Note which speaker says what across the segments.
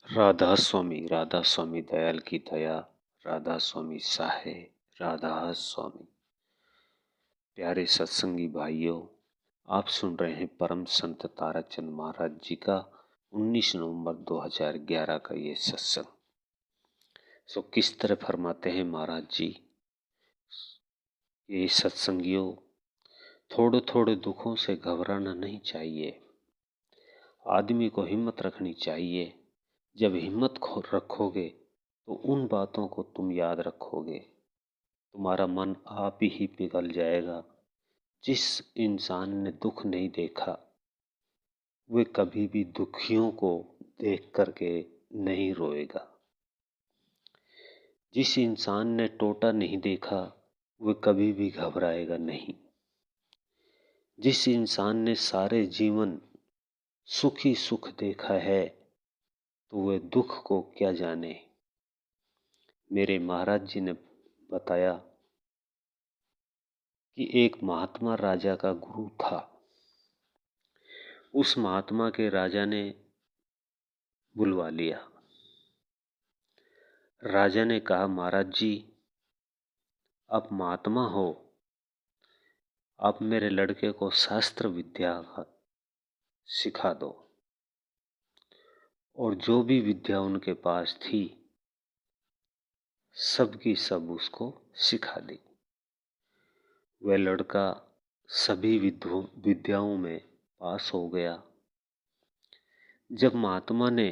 Speaker 1: राधा स्वामी दयाल की दया, राधा स्वामी साहे, राधा स्वामी। प्यारे सत्संगी भाइयों, आप सुन रहे हैं परम संत ताराचंद महाराज जी का 19 नवंबर 2011 का ये सत्संग। किस तरह फरमाते हैं महाराज जी ये सत्संगियों, थोड़े थोड़े दुखों से घबराना नहीं चाहिए। आदमी को हिम्मत रखनी चाहिए। जब हिम्मत रखोगे तो उन बातों को तुम याद रखोगे, तुम्हारा मन आप ही पिघल जाएगा। जिस इंसान ने दुख नहीं देखा वे कभी भी दुखियों को देख करके नहीं रोएगा। जिस इंसान ने टोटा नहीं देखा वे कभी भी घबराएगा नहीं। जिस इंसान ने सारे जीवन सुख ही सुख देखा है तो वे दुख को क्या जाने। मेरे महाराज जी ने बताया कि एक महात्मा राजा का गुरु था। उस महात्मा के राजा ने बुलवा लिया। राजा ने कहा, महाराज जी आप महात्मा हो, आप मेरे लड़के को शास्त्र विद्या सिखा दो। और जो भी विद्या उनके पास थी सब की सब उसको सिखा दी। वह लड़का सभी विद्याओं में पास हो गया। जब महात्मा ने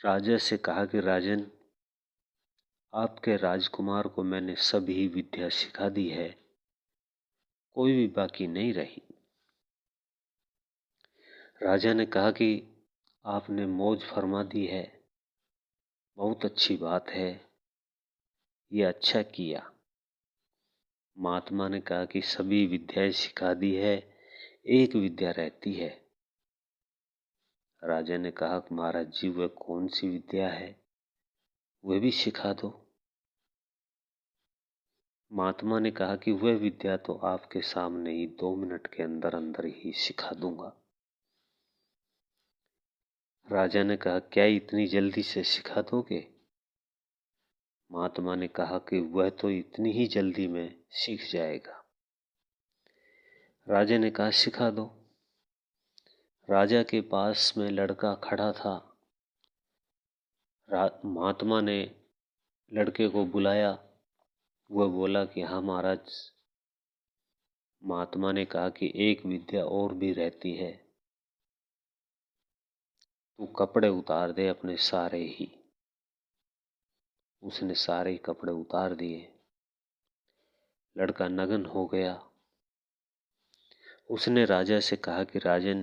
Speaker 1: राजा से कहा कि राजन, आपके राजकुमार को मैंने सभी विद्या सिखा दी है, कोई भी बाकी नहीं रही। राजा ने कहा कि आपने मौज फरमा दी है, बहुत अच्छी बात है, ये अच्छा किया। महात्मा ने कहा कि सभी विद्याएं सिखा दी है, एक विद्या रहती है। राजा ने कहा, महाराज जी वह कौन सी विद्या है, वह भी सिखा दो। महात्मा ने कहा कि वह विद्या तो आपके सामने ही 2 मिनट के अंदर अंदर ही सिखा दूंगा। राजा ने कहा, क्या इतनी जल्दी से सिखा दोगे? महात्मा ने कहा कि वह तो इतनी ही जल्दी में सीख जाएगा। राजा ने कहा, सिखा दो। राजा के पास में लड़का खड़ा था। महात्मा ने लड़के को बुलाया। वह बोला कि हाँ महाराज। महात्मा ने कहा कि एक विद्या और भी रहती है, तू कपड़े उतार दे अपने सारे ही। उसने सारे ही कपड़े उतार दिए। लड़का नग्न हो गया। उसने राजा से कहा कि राजन,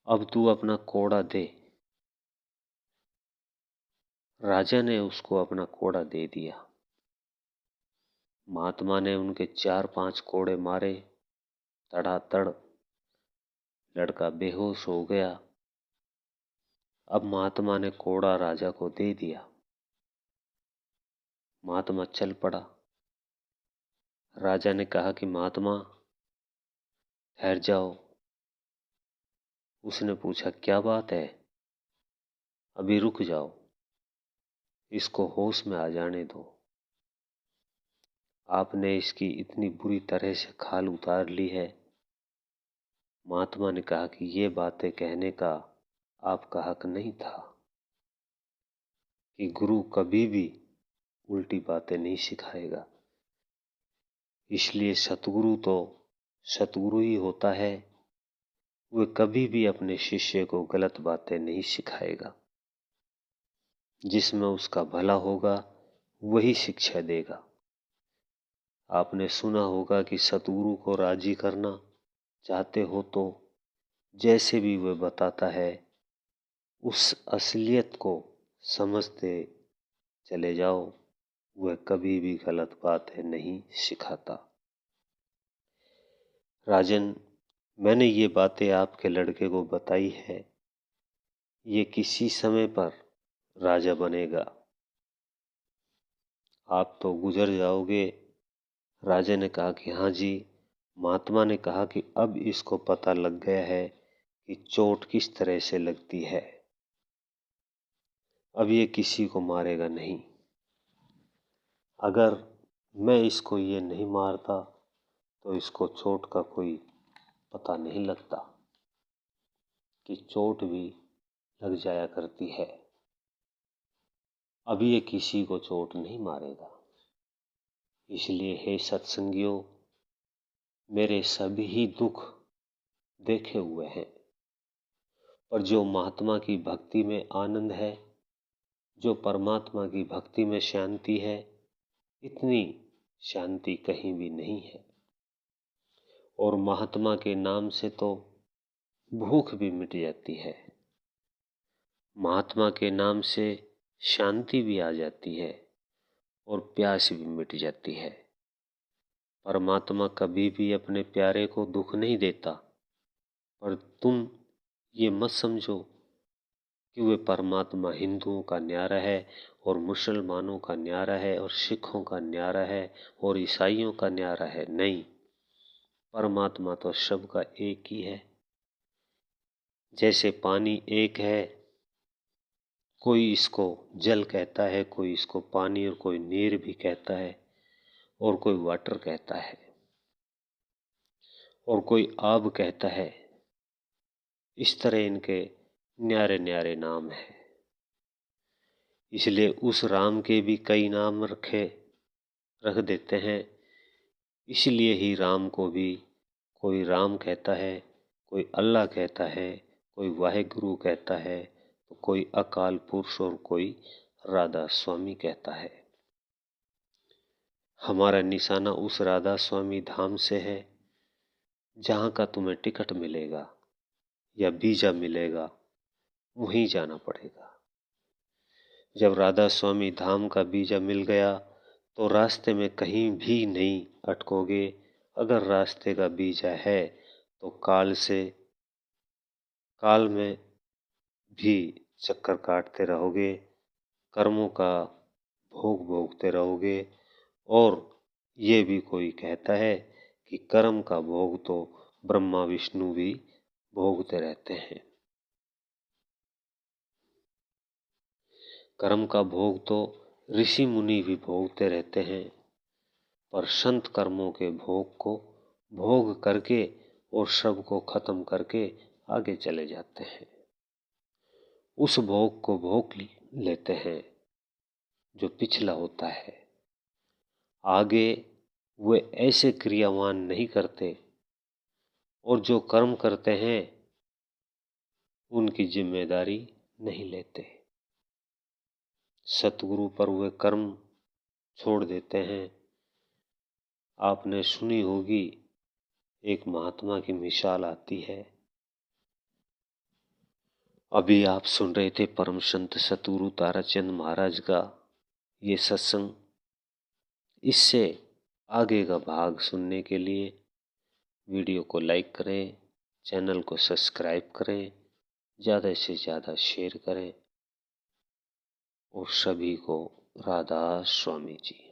Speaker 1: अब तू अपना कोड़ा दे। राजा ने उसको अपना कोड़ा दे दिया। महात्मा ने उनके 4-5 कोड़े मारे, तड़ातड़। लड़का बेहोश हो गया। अब महात्मा ने कोड़ा राजा को दे दिया। महात्मा चल पड़ा। राजा ने कहा कि महात्मा ठहर जाओ। उसने पूछा, क्या बात है? अभी रुक जाओ, इसको होश में आ जाने दो। आपने इसकी इतनी बुरी तरह से खाल उतार ली है। महात्मा ने कहा कि ये बातें कहने का आपका हक नहीं था, कि गुरु कभी भी उल्टी बातें नहीं सिखाएगा। इसलिए सतगुरु तो सतगुरु ही होता है, वह कभी भी अपने शिष्य को गलत बातें नहीं सिखाएगा। जिसमें उसका भला होगा वही शिक्षा देगा। आपने सुना होगा कि सतगुरु को राजी करना चाहते हो तो जैसे भी वह बताता है उस असलियत को समझते चले जाओ। वह कभी भी गलत बातें नहीं सिखाता। राजन, मैंने ये बातें आपके लड़के को बताई है, ये किसी समय पर राजा बनेगा। आप तो गुजर जाओगे। राजा ने कहा कि हाँ जी। महात्मा ने कहा कि अब इसको पता लग गया है कि चोट किस तरह से लगती है। अब ये किसी को मारेगा नहीं। अगर मैं इसको ये नहीं मारता तो इसको चोट का कोई पता नहीं लगता कि चोट भी लग जाया करती है। अब ये किसी को चोट नहीं मारेगा। इसलिए हे सत्संगियों, मेरे सभी ही दुख देखे हुए हैं, पर जो महात्मा की भक्ति में आनंद है, जो परमात्मा की भक्ति में शांति है, इतनी शांति कहीं भी नहीं है। और महात्मा के नाम से तो भूख भी मिट जाती है, महात्मा के नाम से शांति भी आ जाती है और प्यास भी मिट जाती है। परमात्मा कभी भी अपने प्यारे को दुख नहीं देता, पर तुम ये मत समझो कि वे परमात्मा हिंदुओं का न्यारा है और मुसलमानों का न्यारा है और सिखों का न्यारा है और ईसाइयों का न्यारा है। नहीं, परमात्मा तो सबका एक ही है। जैसे पानी एक है, कोई इसको जल कहता है, कोई इसको पानी और कोई नीर भी कहता है और कोई वाटर कहता है और कोई आब कहता है। इस तरह इनके न्यारे न्यारे नाम है। इसलिए उस राम के भी कई नाम रख देते हैं। इसलिए ही राम को भी कोई राम कहता है, कोई अल्लाह कहता है, कोई वाहेगुरु कहता है, तो कोई अकाल पुरुष और कोई राधा स्वामी कहता है। हमारा निशाना उस राधा स्वामी धाम से है जहाँ का तुम्हें टिकट मिलेगा या वीजा मिलेगा, वहीं जाना पड़ेगा। जब राधा स्वामी धाम का वीजा मिल गया तो रास्ते में कहीं भी नहीं अटकोगे। अगर रास्ते का वीजा है तो काल में भी चक्कर काटते रहोगे, कर्मों का भोग भोगते रहोगे। और ये भी कोई कहता है कि कर्म का भोग तो ब्रह्मा विष्णु भी भोगते रहते हैं। कर्म का भोग तो ऋषि मुनि भी भोगते रहते हैं, पर संत कर्मों के भोग को भोग करके और सब को खत्म करके आगे चले जाते हैं। उस भोग को भोग लेते हैं जो पिछला होता है। आगे वे ऐसे क्रियावान नहीं करते और जो कर्म करते हैं उनकी जिम्मेदारी नहीं लेते। सतगुरु पर वे कर्म छोड़ देते हैं। आपने सुनी होगी, एक महात्मा की मिसाल आती है। अभी आप सुन रहे थे परम संत सतगुरु ताराचंद महाराज का ये सत्संग। इससे आगे का भाग सुनने के लिए वीडियो को लाइक करें, चैनल को सब्सक्राइब करें, ज़्यादा से ज़्यादा शेयर करें और सभी को राधा स्वामी जी।